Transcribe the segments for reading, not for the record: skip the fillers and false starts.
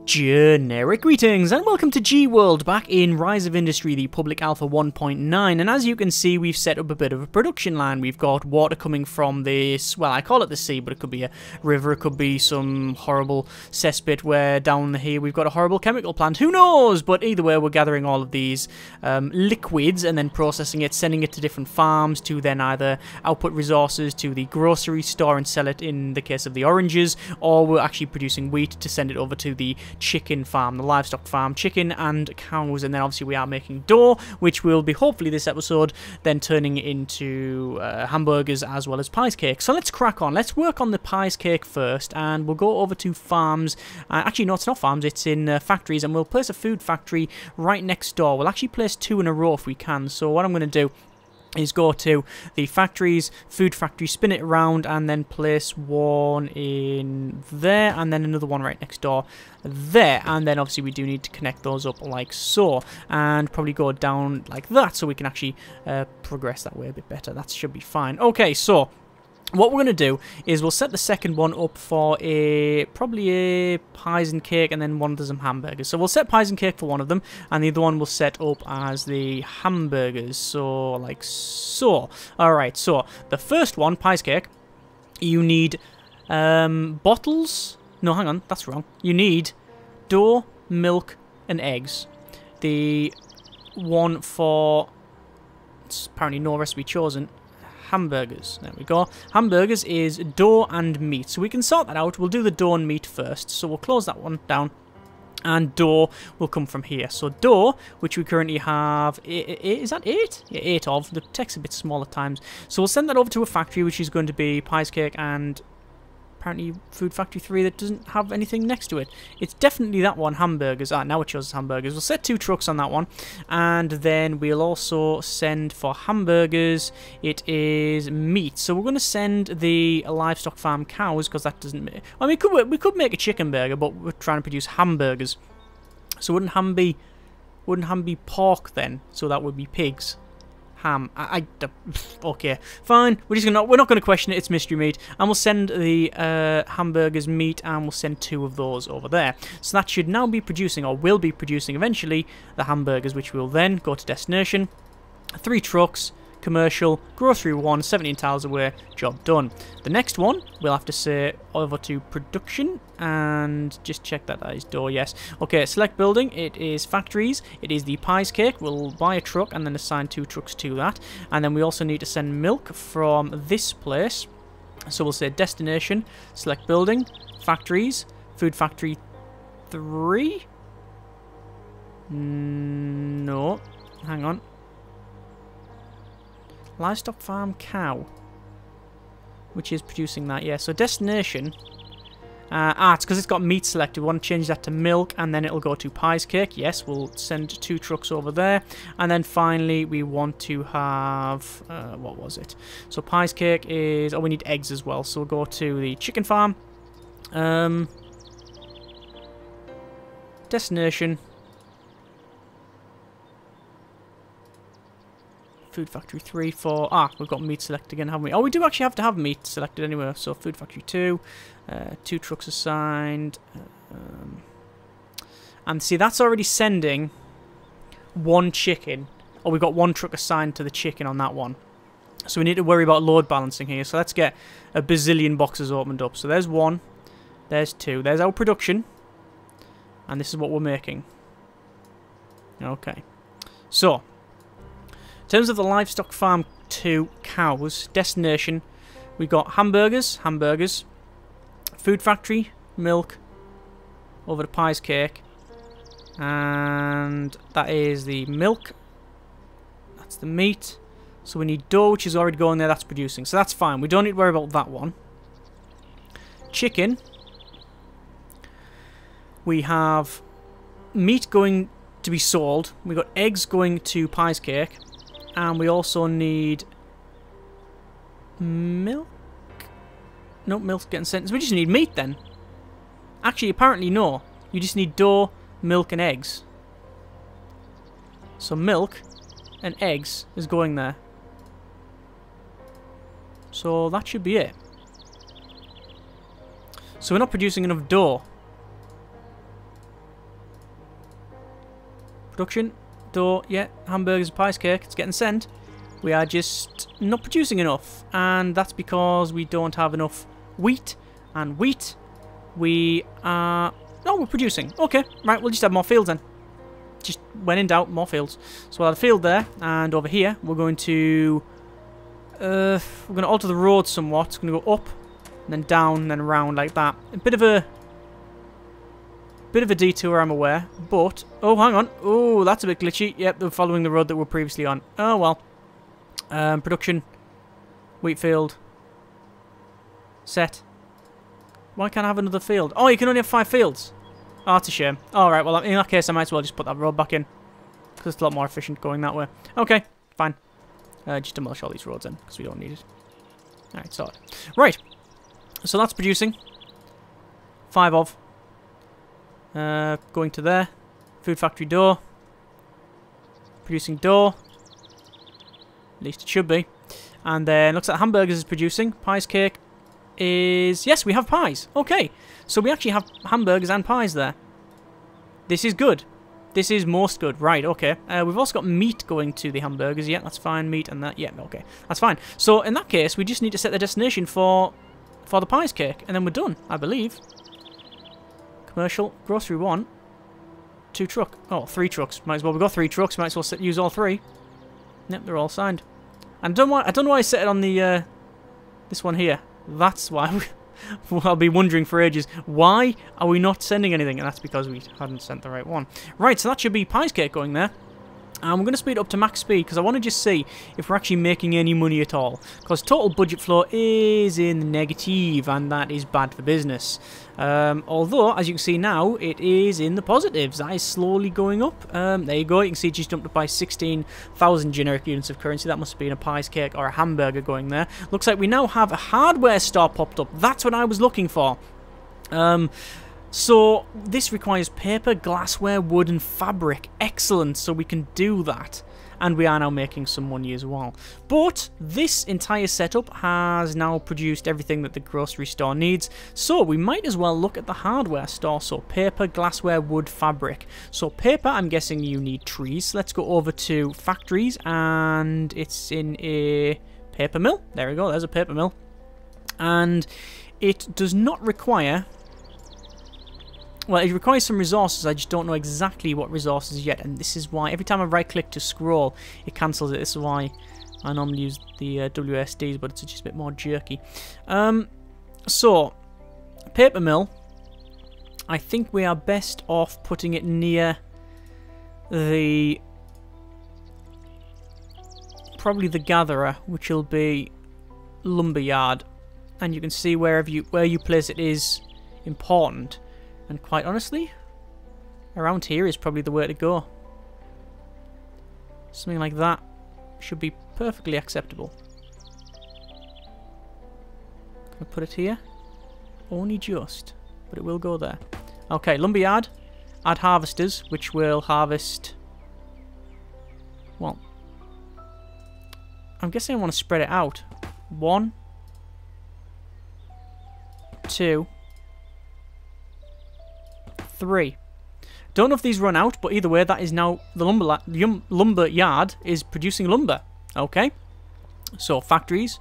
Generic greetings and welcome to G-World, back in Rise of Industry, the public alpha 1.9, and as you can see we've set up a bit of a production line. We've got water coming from this, well, I call it the sea, but it could be a river, it could be some horrible cesspit where down here we've got a horrible chemical plant, who knows? But either way, we're gathering all of these liquids and then processing it, sending it to different farms to then either output resources to the grocery store and sell it in the case of the oranges, or we're actually producing wheat to send it over to the chicken farm, the livestock farm, chicken and cows, and then obviously we are making dough, which will be hopefully this episode then turning into hamburgers as well as pies cake. So let's crack on. Let's work on the pies cake first, and we'll go over to farms. Actually, no, it's not farms, it's in factories, and we'll place a food factory right next door. We'll actually place two in a row if we can. So what I'm going to do is go to the factories, food factory, spin it around, and then place one in there, and then another one right next door there, and then obviously we do need to connect those up like so, and probably go down like that so we can actually progress that way a bit better. That should be fine. Okay, so what we're going to do is we'll set the second one up for probably a pies and cake, and then one of them hamburgers. So we'll set pies and cake for one of them, and the other one we'll set up as the hamburgers. So like so. Alright, so the first one, pies cake, you need bottles. No, hang on, that's wrong. You need dough, milk, and eggs. The one for, it's apparently no recipe chosen, hamburgers. There we go. Hamburgers is dough and meat. So we can sort that out. We'll do the dough and meat first. So we'll close that one down. And dough will come from here. So dough, which we currently have, is that 8? Yeah, 8 of. The text's a bit small at times. So we'll send that over to a factory, which is going to be pies cake and apparently food factory 3 that doesn't have anything next to it. It's definitely that one, hamburgers. Now it shows hamburgers. We'll set 2 trucks on that one, and then we'll also send for hamburgers, it is meat. So we're going to send the livestock farm cows, because that doesn't make, I mean, we could make a chicken burger, but we're trying to produce hamburgers. So wouldn't ham be pork then? So that would be pigs. Ham. Okay, fine. We're not going to question it. It's mystery meat, and we'll send the hamburgers meat, and we'll send 2 of those over there. So that should now be producing, or will be producing eventually, the hamburgers, which will then go to destination. 3 trucks, commercial, grocery 1, 17 tiles away, job done. The next one we'll have to say over to production and just check that is dough. Yes. Okay, select building, it is factories, it is the pies cake. We'll buy a truck and then assign 2 trucks to that, and then we also need to send milk from this place. So we'll say destination, select building, factories, food factory 3. No, hang on. Livestock farm cow, which is producing that. Yeah, so destination, it's because it's got meat selected. We want to change that to milk, and then it'll go to pies cake. Yes, we'll send 2 trucks over there, and then finally we want to have what was it? So pies cake is, we need eggs as well, so we'll go to the chicken farm, destination, food factory 3 for, we've got meat selected again, haven't we? Oh, we do actually have to have meat selected anyway. So food factory 2, 2 trucks assigned, and see, that's already sending 1 chicken. Oh, we've got 1 truck assigned to the chicken on that one, so we need to worry about load balancing here. So let's get a bazillion boxes opened up. So there's 1, there's 2, there's our production, and this is what we're making. Okay, so in terms of the livestock farm 2 cows, destination, we got hamburgers, food factory, milk, over to pies cake, and that is the milk, that's the meat. So we need dough, which is already going there, that's producing, so that's fine, we don't need to worry about that one. Chicken, we have meat going to be sold, we got eggs going to pies cake, and we also need milk. Nope, milk's getting sent. So we just need meat then. Actually, apparently no. You just need dough, milk, and eggs. So milk and eggs is going there. So that should be it. So we're not producing enough dough. Production. Door. Yeah. Hamburgers, pies, cake. It's getting sent. We are just not producing enough. And that's because we don't have enough wheat. And wheat, we are... No, we're producing. Okay. Right, we'll just have more fields then. Just when in doubt, more fields. So we'll have a field there. And over here, we're going to... alter the road somewhat. It's going to go up, and then down, and then around like that. A bit of a detour, I'm aware. But oh, hang on. Oh, that's a bit glitchy. Yep, they're following the road that we're previously on. Oh well. Production, wheat field, set. Why can't I have another field? Oh, you can only have 5 fields. Oh, that's a shame. All right. Well, in that case, I might as well just put that road back in because it's a lot more efficient going that way. Okay, fine. Just demolish all these roads then, because we don't need it. Alright, sorted. Right. So that's producing. 5 of. Going to there. Food factory door. Producing door. At least it should be. And then looks like hamburgers is producing. Pies, cake is... Yes, we have pies. Okay. So we actually have hamburgers and pies there. This is good. This is most good. Right, okay. We've also got meat going to the hamburgers. Yeah, that's fine. Meat and that. Yeah, okay. That's fine. So, in that case, we just need to set the destination for the pies cake. And then we're done, I believe. Commercial. Grocery 1. 2 truck. Oh, 3 trucks. Might as well. We've got 3 trucks. Might as well use all 3. Yep, they're all signed. And I don't know why I set it on the... this one here. That's why... I'll be wondering for ages, why are we not sending anything? And that's because we hadn't sent the right one. Right, so that should be pies cake going there. And we're going to speed up to max speed because I want to just see if we're actually making any money at all. Because total budget flow is in the negative, and that is bad for business. Although, as you can see now, it is in the positives. That is slowly going up. There you go. You can see it just jumped up by 16,000 generic units of currency. That must have been a pies cake or a hamburger going there. Looks like we now have a hardware store popped up. That's what I was looking for. So, this requires paper, glassware, wood, and fabric. Excellent, so we can do that. And we are now making some money as well. But, this entire setup has now produced everything that the grocery store needs. So, we might as well look at the hardware store. So, paper, glassware, wood, fabric. So, paper, I'm guessing you need trees. Let's go over to factories, and it's in a paper mill. There we go, there's a paper mill. And it does not require... Well, it requires some resources. I just don't know exactly what resources yet, and this is why every time I right-click to scroll, it cancels it. This is why I normally use the WSDs, but it's just a bit more jerky. So, paper mill. I think we are best off putting it near the... probably the gatherer, which will be lumberyard. And you can see where you place it is important. And quite honestly, around here is probably the way to go. Something like that should be perfectly acceptable. Can I put it here? Only just, but it will go there. Okay, lumberyard. Add harvesters, which will harvest... Well, I'm guessing I want to spread it out. 1, 2... 3. Don't know if these run out, but either way, that is now the lumber yard is producing lumber. Okay. So factories,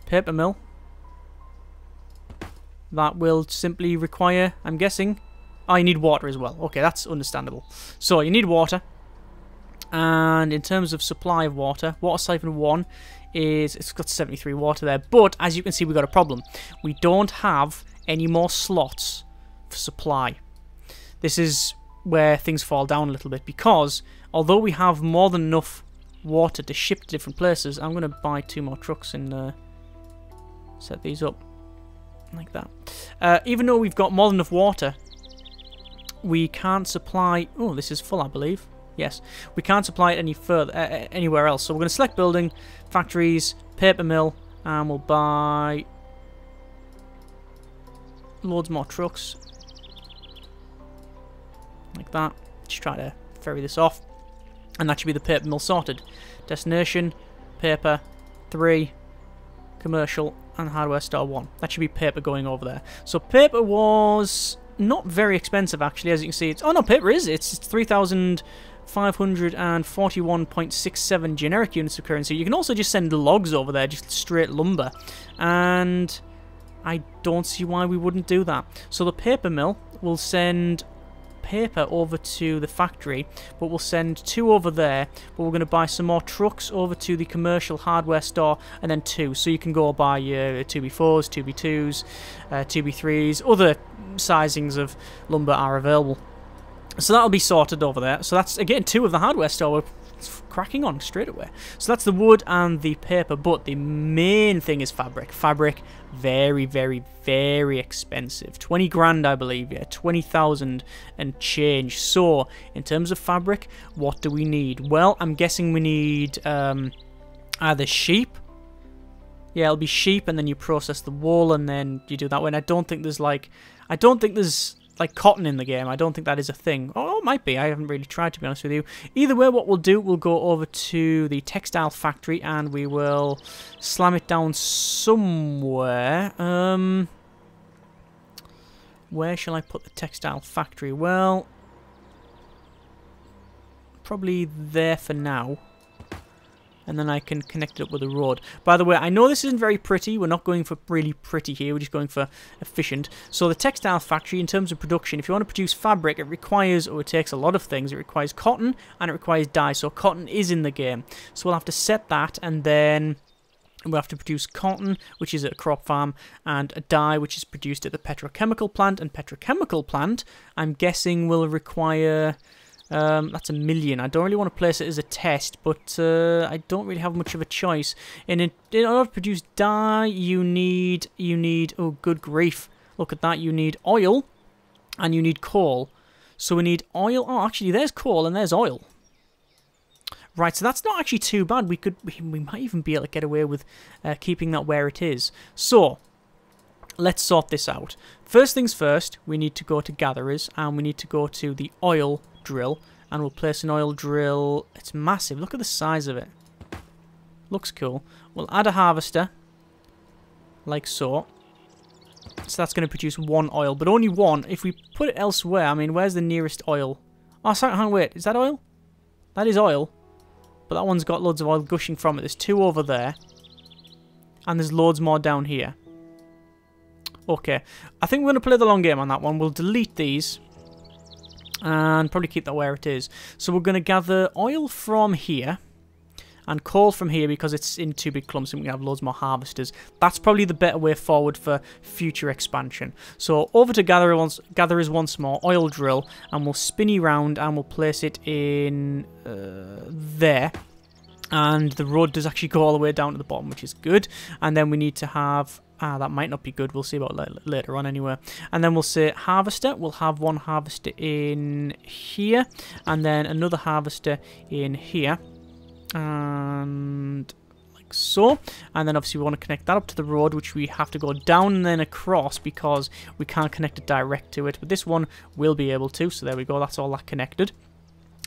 paper mill. That will simply require, I'm guessing, oh, you need water as well. Okay, that's understandable. So you need water, and in terms of supply of water, water siphon 1 is it's got 73 water there. But as you can see, we've got a problem. We don't have any more slots for supply. This is where things fall down a little bit, because although we have more than enough water to ship to different places, I'm going to buy 2 more trucks and set these up like that. Even though we've got more than enough water, we can't supply... Oh, this is full, I believe. Yes, we can't supply it any further anywhere else. So we're going to select building, factories, paper mill, and we'll buy loads more trucks. Like that. Just try to ferry this off. And that should be the paper mill sorted. Destination, paper, 3, commercial, and hardware store 1. That should be paper going over there. So paper was not very expensive actually. As you can see, it's... Oh no, paper is. It's 3,541.67 generic units of currency. You can also just send logs over there, just straight lumber. And I don't see why we wouldn't do that. So the paper mill will send paper over to the factory, but we'll send 2 over there, but we're going to buy some more trucks over to the commercial hardware store, and then 2, so you can go buy your 2B4s, 2B2s, 2B3s, other sizings of lumber are available. So that'll be sorted over there. So that's, again, 2 of the hardware store. We're cracking on straight away. So that's the wood and the paper, but the main thing is fabric. Fabric, very, very, very expensive. 20 grand, I believe, yeah, 20,000 and change. So, in terms of fabric, what do we need? Well, I'm guessing we need either sheep. Yeah, it'll be sheep, and then you process the wool, and then you do that way. And I don't think there's like cotton in the game. I don't think that is a thing. Oh, it might be. I haven't really tried, to be honest with you. Either way, what we'll do, we'll go over to the textile factory and we will slam it down somewhere. Where shall I put the textile factory? Well, probably there for now. And then I can connect it up with a road. By the way, I know this isn't very pretty. We're not going for really pretty here. We're just going for efficient. So the textile factory, in terms of production, if you want to produce fabric, it requires, or it takes a lot of things. It requires cotton and it requires dye. So cotton is in the game. So we'll have to set that, and then we'll have to produce cotton, which is at a crop farm, and a dye, which is produced at the petrochemical plant. And petrochemical plant, I'm guessing, will require... that's 1 million. I don't really want to place it as a test, but I don't really have much of a choice. In order to produce dye, you need, oh good grief, look at that, you need oil, and you need coal. So we need oil, oh actually there's coal and there's oil. Right, so that's not actually too bad. We might even be able to get away with keeping that where it is. So, let's sort this out. First things first, we need to go to gatherers, and we need to go to the oil drill, and we'll place an oil drill. It's massive. Look at the size of it. Looks cool. We'll add a harvester, like so. So that's going to produce 1 oil, but only 1. If we put it elsewhere, I mean, where's the nearest oil? Oh, sorry, hang on, wait. Is that oil? That is oil, but that one's got loads of oil gushing from it. There's 2 over there, and there's loads more down here. Okay, I think we're going to play the long game on that one. We'll delete these and probably keep that where it is. So we're going to gather oil from here and coal from here because it's in 2 big clumps and we have loads more harvesters. That's probably the better way forward for future expansion. So over to gatherers once more, oil drill, and we'll spinny round and we'll place it in there. And the road does actually go all the way down to the bottom, which is good. And then we need to have... that might not be good. We'll see about later on anyway. And then we'll say harvester. We'll have 1 harvester in here. And then another harvester in here. And like so. And then obviously we want to connect that up to the road, which we have to go down and then across because we can't connect it direct to it. But this one will be able to. So there we go. That's all that connected.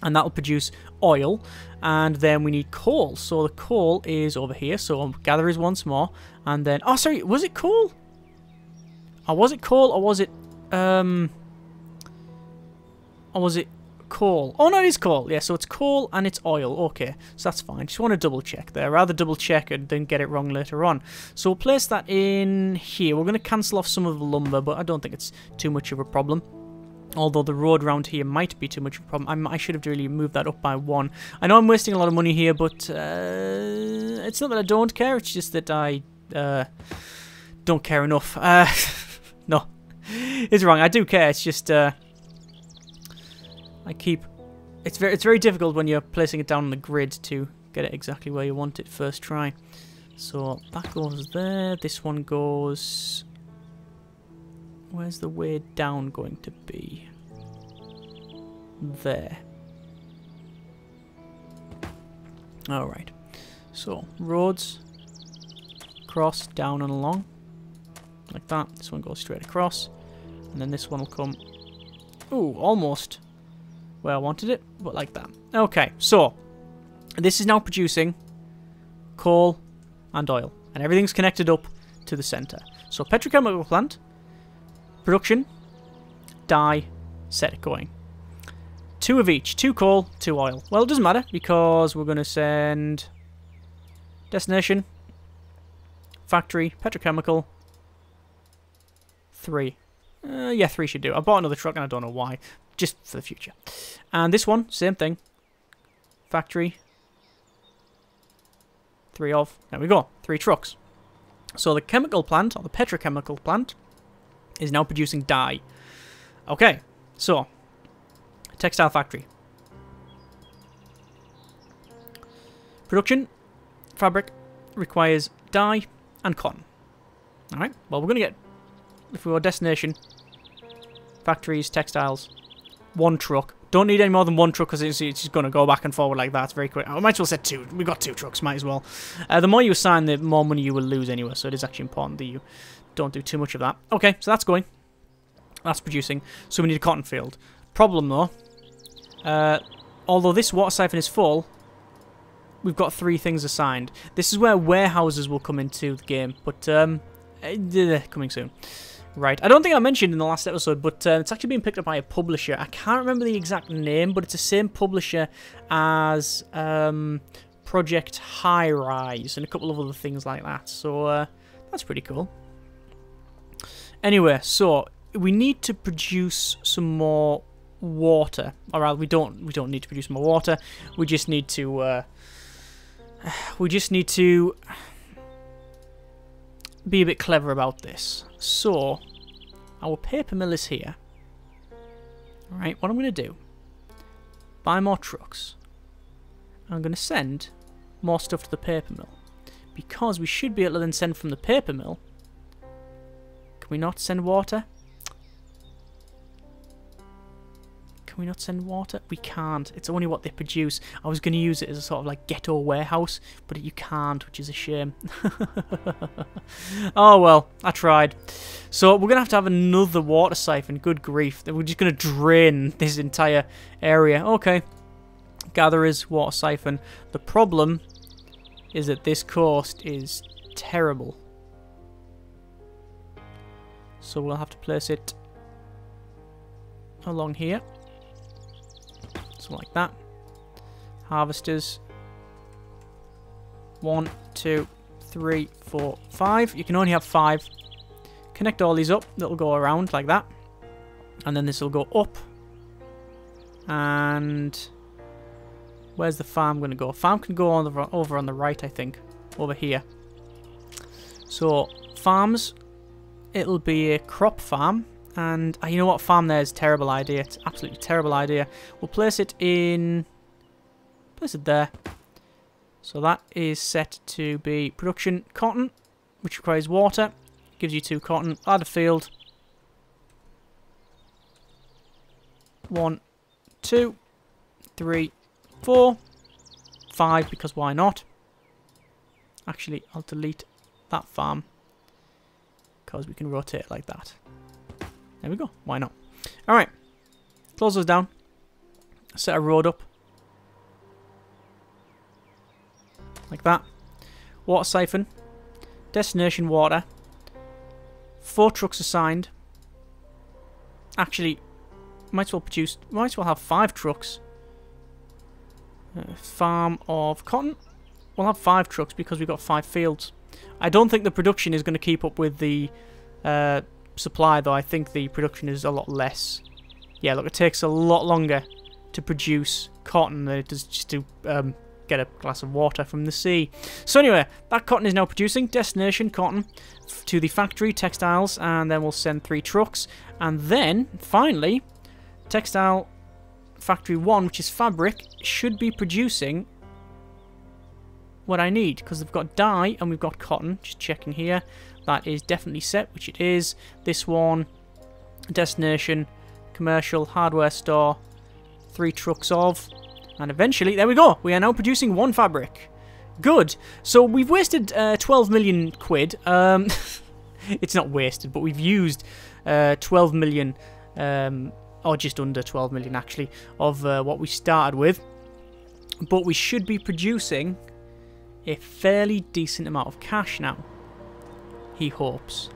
And that'll produce oil, and then we need coal. So the coal is over here. So gatherers once more, and then sorry, was it coal? Or was it coal, or was it coal? Oh no, it is coal. Yeah, so it's coal and it's oil. Okay, so that's fine. Just want to double check there. Rather double check and then get it wrong later on. So we'll place that in here. We're going to cancel off some of the lumber, but I don't think it's too much of a problem. Although the road around here might be too much of a problem. I should have really moved that up by 1. I know I'm wasting a lot of money here, but it's not that I don't care. It's just that I don't care enough. No, it's wrong. I do care. It's just it's very difficult when you're placing it down on the grid to get it exactly where you want it first try. So that goes there. This one goes... Where's the way down going to be? There. Alright. So, roads. Cross, down and along. Like that. This one goes straight across. And then this one will come... Ooh, almost where I wanted it, but like that. Okay, so, this is now producing coal and oil. And everything's connected up to the center. So, petrochemical plant... Production, dye, set it going. 2 of each. 2 coal, 2 oil. Well, it doesn't matter because we're going to send destination, factory, petrochemical, 3. Yeah, 3 should do. I bought another truck and I don't know why. Just for the future. And this one, same thing. Factory. 3 of. There we go. 3 trucks. So the chemical plant, or the petrochemical plant, is now producing dye. Okay, so textile factory. Production, fabric, requires dye and cotton. Alright, well we're going to get, if we go destination, factories, textiles, 1 truck. Don't need any more than 1 truck because it's just going to go back and forward like that. It's very quick. I might as well set 2. We've got 2 trucks, might as well. The more you assign, the more money you will lose anyway, so it is actually important that you don't do too much of that. Okay, so that's going. That's producing. So we need a cotton field. Problem though, although this water siphon is full, we've got 3 things assigned. This is where warehouses will come into the game, but coming soon. Right, I don't think I mentioned in the last episode, but it's actually been picked up by a publisher. I can't remember the exact name, but it's the same publisher as Project High Rise and a couple of other things like that. So that's pretty cool. Anyway, so we need to produce some more water. Or rather, we don't need to produce more water. We just need to be a bit clever about this. So, our paper mill is here. Alright, what I'm going to do, buy more trucks. I'm going to send more stuff to the paper mill. Because we should be able to then send from the paper mill. Can we not send water? Can we not send water? We can't. It's only what they produce. I was going to use it as a sort of like ghetto warehouse, but you can't, which is a shame. Oh well, I tried. So we're going to have another water siphon. Good grief. We're just going to drain this entire area. Okay. Gatherers, water siphon. The problem is that this coast is terrible. So we'll have to place it along here. So like that. Harvesters. 1, 2, 3, 4, 5. You can only have 5. Connect all these up. That'll go around like that. And then this will go up. And where's the farm going to go? Farm can go on over on the right, I think. Over here. So farms. It'll be a crop farm. And you know what? Farm there is a terrible idea. It's absolutely terrible idea. We'll place it in... Place it there. So that is set to be production cotton, which requires water. Gives you 2 cotton. Add a field. 1, 2, 3, 4, 5, because why not? Actually, I'll delete that farm. Because we can rotate it like that. There we go. Why not? Alright. Close those down. Set a road up. Like that. Water siphon. Destination water. 4 trucks assigned. Actually, might as well have 5 trucks. Farm of cotton. We'll have 5 trucks because we've got 5 fields. I don't think the production is going to keep up with the supply, though. I think the production is a lot less. Yeah, look, it takes a lot longer to produce cotton than it does just to get a glass of water from the sea. So anyway, that cotton is now producing. Destination cotton to the factory, textiles, and then we'll send 3 trucks. And then, finally, textile factory 1, which is fabric, should be producing what I need, because they've got dye and we've got cotton. Just checking here. That is definitely set, which it is. This one, destination, commercial, hardware store, 3 trucks of, and eventually, there we go. We are now producing 1 fabric. Good. So we've wasted 12 million quid. It's not wasted, but we've used 12 million, or just under 12 million actually, of what we started with. But we should be producing a fairly decent amount of cash now. He hopes.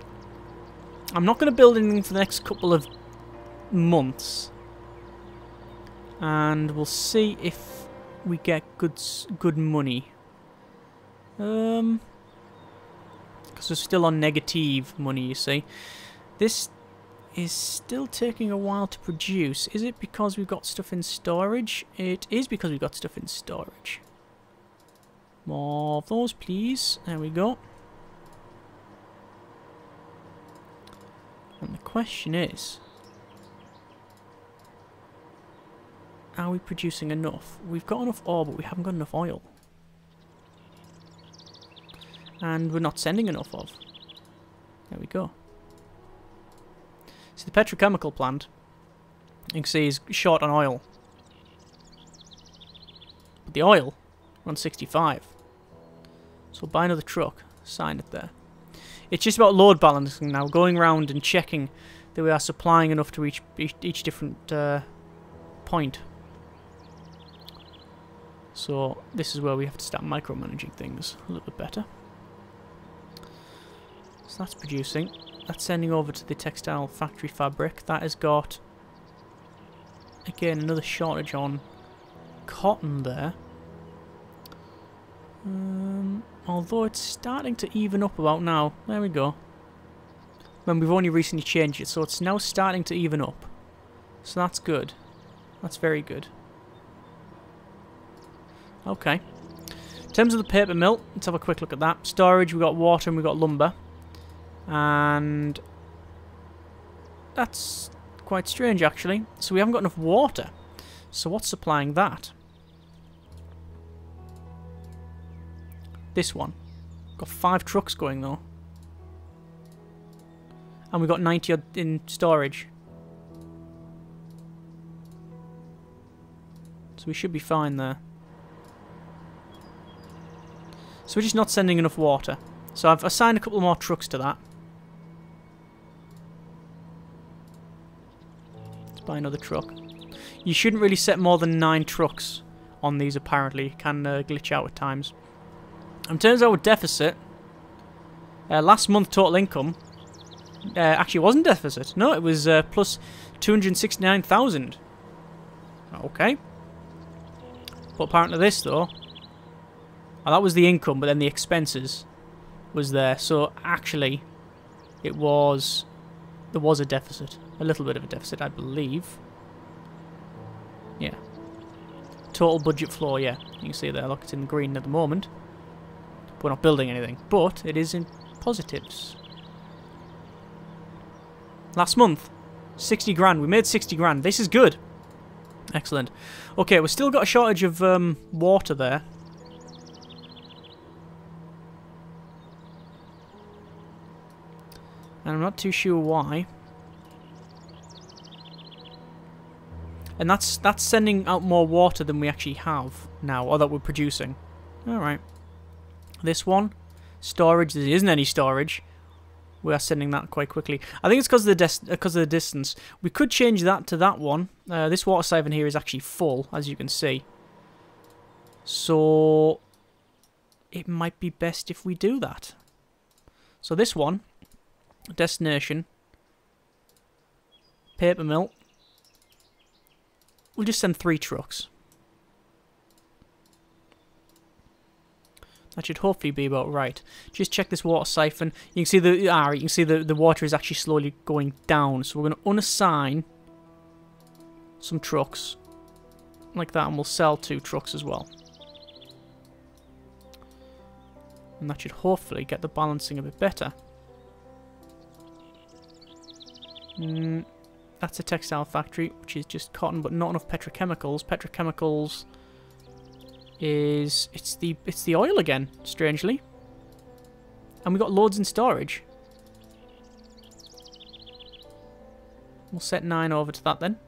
I'm not going to build anything for the next couple of months. And we'll see if we get good money. Because we're still on negative money, you see. This is still taking a while to produce. Is it because we've got stuff in storage? It is because we've got stuff in storage. More of those, please. There we go. And the question is, are we producing enough? We've got enough ore, but we haven't got enough oil. And we're not sending enough of. There we go. See, the petrochemical plant, you can see, is short on oil. But the oil, we're on 65. So we'll buy another truck, sign it there. It's just about load balancing now, going around and checking that we are supplying enough to each different point. So this is where we have to start micromanaging things a little bit better. So that's producing. That's sending over to the textile factory fabric. That has got, again, another shortage on cotton there. Although it's starting to even up about now. There we go. When we've only recently changed it, so it's now starting to even up. So that's good. That's very good. Okay. In terms of the paper mill, let's have a quick look at that. Storage, we've got water and we've got lumber. And that's quite strange, actually. So we haven't got enough water. So what's supplying that? This one. Got 5 trucks going, though. And we've got 90 odd in storage. So we should be fine there. So we're just not sending enough water. So I've assigned a couple more trucks to that. Let's buy another truck. You shouldn't really set more than 9 trucks on these, apparently. It can glitch out at times. In terms of our deficit, last month total income actually wasn't deficit. No, it was plus 269,000. Okay. But apparently this, though, that was the income, but then the expenses was there. So actually, there was a deficit. A little bit of a deficit, I believe. Yeah. Total budget floor, yeah. You can see there, look, it's in the green at the moment. We're not building anything, but it is in positives. Last month, 60 grand. We made 60 grand. This is good. Excellent. Okay, we've still got a shortage of water there. And I'm not too sure why. And that's sending out more water than we actually have now, or that we're producing. Alright. This one, storage, there isn't any storage. We are sending that quite quickly. I think it's because of the distance. We could change that to that one. This water siphon here is actually full, as you can see. So it might be best if we do that. So this one, destination, paper mill. We'll just send 3 trucks. That should hopefully be about right. Just check this water siphon. You can see the water is actually slowly going down. So we're going to unassign some trucks like that, and we'll sell 2 trucks as well. And that should hopefully get the balancing a bit better. That's a textile factory, which is just cotton, but not enough petrochemicals. Petrochemicals is it's the oil again, strangely. And we got loads in storage. We'll set 9 over to that then.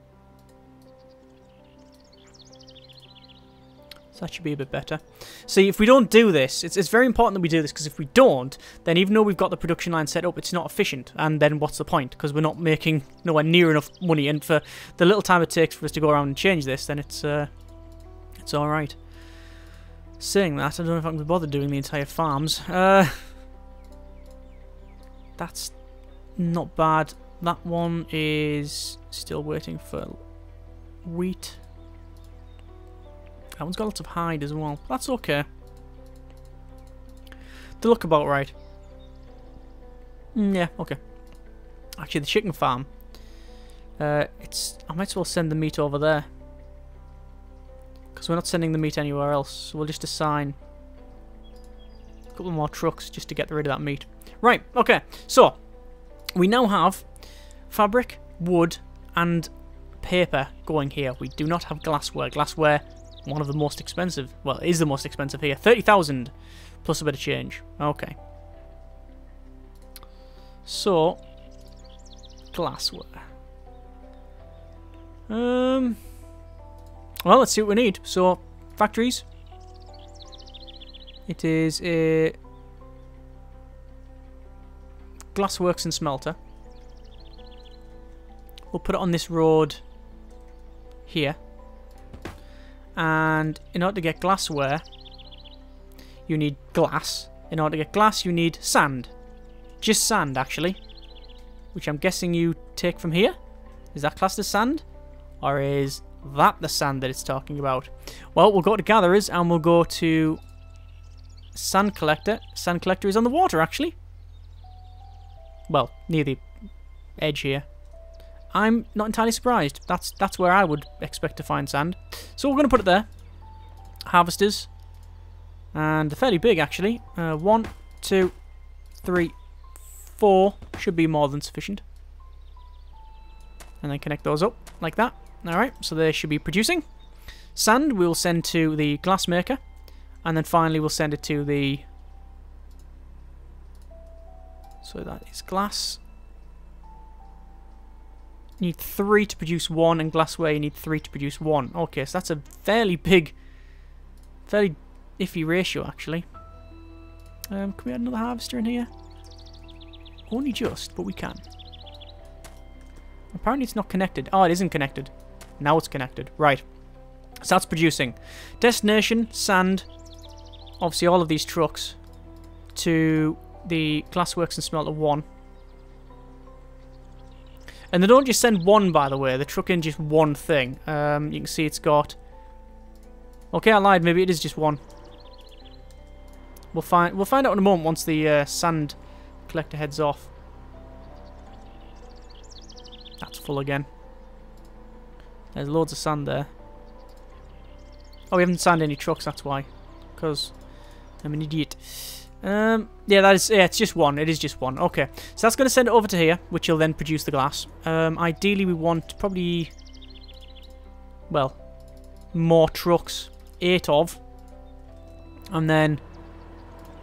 So that should be a bit better. See, if we don't do this, it's very important that we do this, because if we don't, then even though we've got the production line set up, it's not efficient. And then what's the point? Because we're not making nowhere near enough money. And for the little time it takes for us to go around and change this, then it's alright. Saying that, I don't know if I can be bothered doing the entire farms. That's not bad. That one is Still waiting for wheat. That one's got lots of hide as well. That's okay. They look about right. Yeah, okay. Actually, the chicken farm. I might as well send the meat over there. Because we're not sending the meat anywhere else. So we'll just assign a couple more trucks just to get rid of that meat. Right, okay. So, we now have fabric, wood, and paper going here. We do not have glassware. Glassware, one of the most expensive. Well, it is the most expensive here. 30,000 plus a bit of change. Okay. So, glassware. Well, let's see what we need. So, factories. It is a glassworks and smelter. We'll put it on this road here. And in order to get glassware, you need glass. In order to get glass, you need sand. Just sand, actually. Which I'm guessing you take from here. Is that classed as sand? Or is that the sand that it's talking about? Well, we'll go to gatherers and we'll go to sand collector. Sand collector is on the water, actually. Well, near the edge here. I'm not entirely surprised. That's where I would expect to find sand. So we're going to put it there. Harvesters. And they're fairly big, actually. 1, 2, 3, 4. Should be more than sufficient. And then connect those up like that. Alright, so they should be producing. Sand we'll send to the glass maker. And then finally we'll send it to the... So that is glass. You need 3 to produce 1, and glassware you need 3 to produce 1. Okay, so that's a fairly big, fairly iffy ratio, actually. Can we add another harvester in here? Only just, but we can. Apparently it's not connected. Oh, it isn't connected. Now it's connected. Right. So that's producing. Destination, sand. Obviously all of these trucks to the glassworks and smelter 1. And they don't just send 1, by the way. They truck in just 1 thing. You can see it's got... Okay, I lied. Maybe it is just 1. We'll find out in a moment once the sand collector heads off. That's full again. There's loads of sand there. Oh, we haven't signed any trucks, that's why. Because I'm an idiot. Yeah, it's just 1. It is just 1. Okay. So that's going to send it over to here, which will then produce the glass. Ideally, we want probably... Well, more trucks. 8 of. And then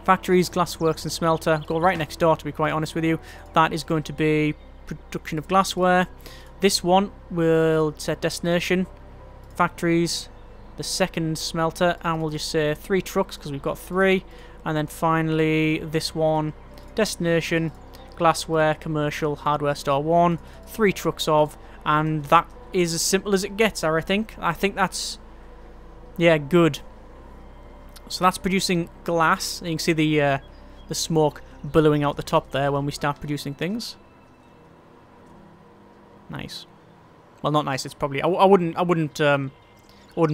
factories, glassworks and smelter go right next door, to be quite honest with you. That is going to be production of glassware. This one will set destination, factories, the second smelter, and we'll just say 3 trucks because we've got 3. And then finally this one, destination, glassware, commercial, hardware store 1, 3 trucks of, and that is as simple as it gets, I think. I think that's, yeah, good. So that's producing glass. You can see the smoke billowing out the top there when we start producing things. Nice. Well, not nice. It's probably I wouldn't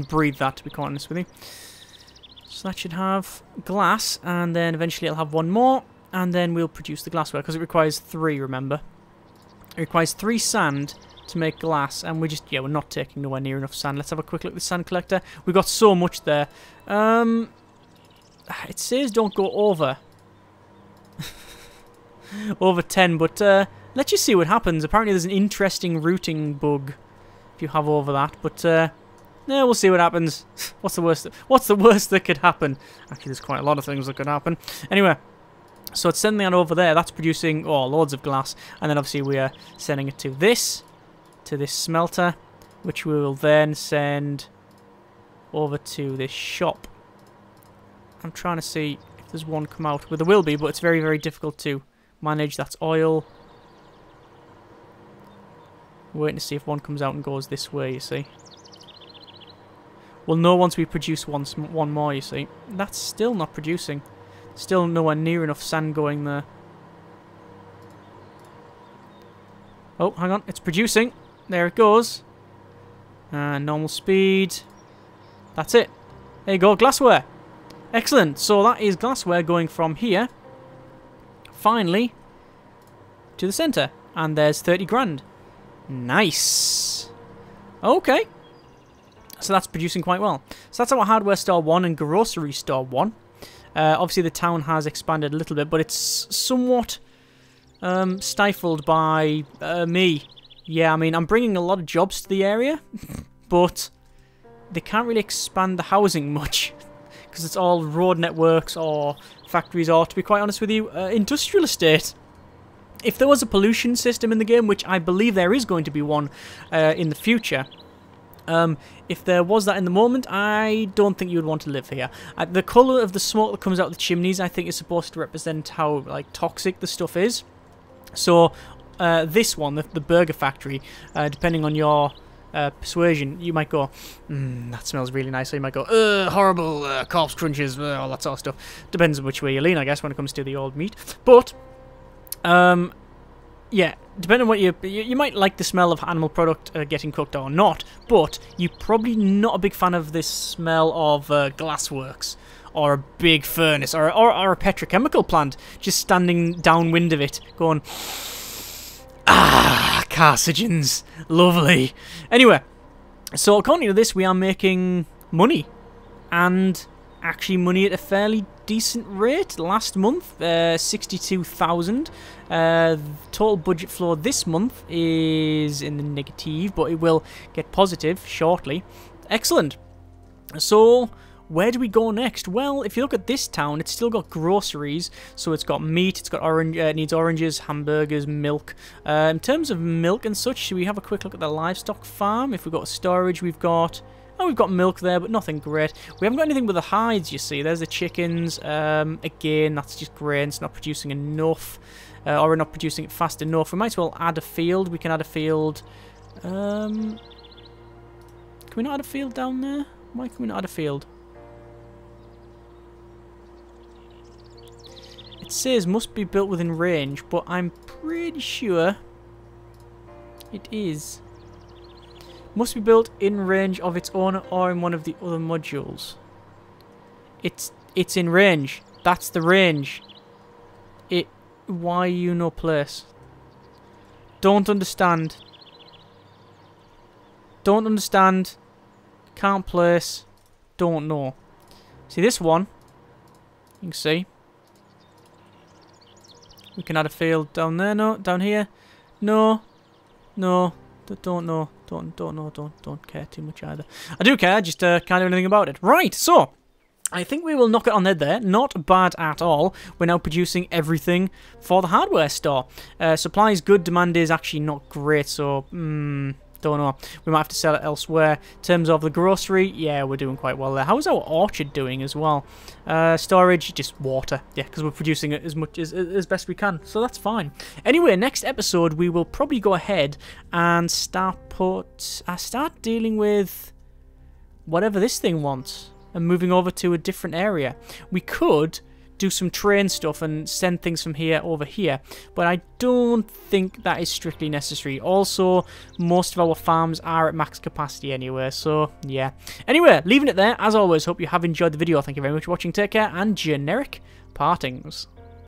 breathe that, to be quite honest with you. So that should have glass, and then eventually it'll have 1 more, and then we'll produce the glassware because it requires 3. Remember, it requires 3 sand to make glass, and we're not taking nowhere near enough sand. Let's have a quick look at the sand collector. We've got so much there. It says don't go over over 10, but let's just see what happens. Apparently there's an interesting routing bug if you have over that, but yeah, we'll see what happens. What's the worst that could happen? Actually, there's quite a lot of things that could happen. Anyway, so it's sending that over there. That's producing loads of glass, and then obviously we are sending it to this smelter, which we will then send over to this shop. I'm trying to see if there's one come out. Well, there will be, but it's very, very difficult to manage. That's oil. We're waiting to see if one comes out and goes this way, you see. We'll know once we produce one more, you see. That's still not producing. Still nowhere near enough sand going there. Oh, hang on. It's producing. There it goes. Normal speed. That's it. There you go, Glassware. Excellent. So that is Glassware going from here, finally, to the centre. And there's 30 grand. Nice. Okay. So that's producing quite well. So that's our hardware store 1 and grocery store 1. Obviously the town has expanded a little bit, but it's somewhat stifled by me. Yeah, I mean, I'm bringing a lot of jobs to the area, but they can't really expand the housing much because it's all road networks or factories or, to be quite honest with you, industrial estate. If there was a pollution system in the game, which I believe there is going to be one in the future, if there was that in the moment, I don't think you would want to live here. The colour of the smoke that comes out of the chimneys, I think, is supposed to represent how like toxic the stuff is. So this one, the burger factory, depending on your persuasion, you might go, that smells really nice. So you might go, horrible, corpse crunches, all that sort of stuff. Depends on which way you lean, I guess, when it comes to the old meat. But yeah, depending on what you might like the smell of animal product getting cooked or not, but you're probably not a big fan of this smell of glassworks or a big furnace or a petrochemical plant just standing downwind of it going, carcinogens, lovely. Anyway, so according to this, we are making money, and actually money at a fairly decent rate. Last month, 62,000. Total budget flow this month is in the negative, but it will get positive shortly. Excellent. So where do we go next? Well, if you look at this town, it's still got groceries. So it's got meat, it's got orange, it needs oranges, hamburgers, milk. In terms of milk and such, should we have a quick look at the livestock farm? If we've got storage, we've got milk there, but nothing great. We haven't got anything with the hides, you see. There's the chickens. Again, that's just grain. It's not producing enough, or we're not producing it fast enough. We might as well add a field. We can add a field. Can we not add a field down there? Why can we not add a field? It says must be built within range, but I'm pretty sure it is. Must be built in range of its owner or in one of the other modules. It's in range. That's the range. Why you no place? Don't understand. Don't understand. Can't place. Don't know. See this one? You can see. We can add a field down there. No, down here. No. No. Don't know. Don't know. Don't care too much either. I do care, just can't do anything about it. Right, so I think we will knock it on the head there. Not bad at all. We're now producing everything for the hardware store. Supply is good. Demand is actually not great, so don't know. We might have to sell it elsewhere. In terms of the grocery, yeah, we're doing quite well there. How is our orchard doing as well? Storage, just water. Yeah, because we're producing it as much as best we can, so that's fine. Anyway, next episode we will probably go ahead and start dealing with whatever this thing wants and moving over to a different area. We could do some train stuff and send things from here over here, but I don't think that is strictly necessary. Also, most of our farms are at max capacity anyway, so yeah. Anyway, leaving it there. As always, hope you have enjoyed the video. Thank you very much for watching. Take care, and generic partings.